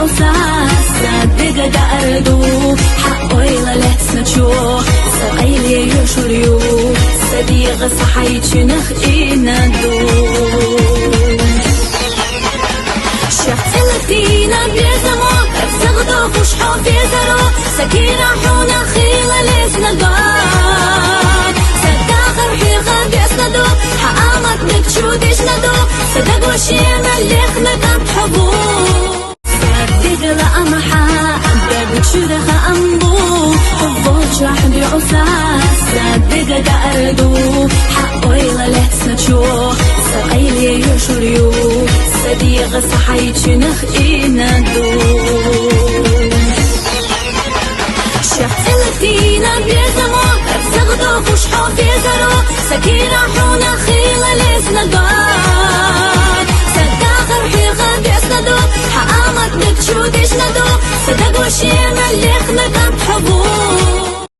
عصاص صدق داردو حقوي للحسن تشو سقيلي يشريو صديق صحيت نخينا دو شفت الدينا بيزمو تغدو فشحو في زرو سكينة حونا خيلة لسندوك صدق رحيقة بيسندو حقامت بكشو ديشندو صدق وشينا اللي خنقا بحبو صدق لأمحا بكشو دخا أمبو فوش وحدي عصاص صدق داردو حقوي للحسن تشو سقيلي يشريو صديق صحيت نخينا دو شفت الدينا بيزمو تغدو فشحو في زرو سكينة حونا خيلة لسندوك صدق رحيقة بيسندو حقامت بكشو ديشندو صدق وشينا اللي خنقا بحبو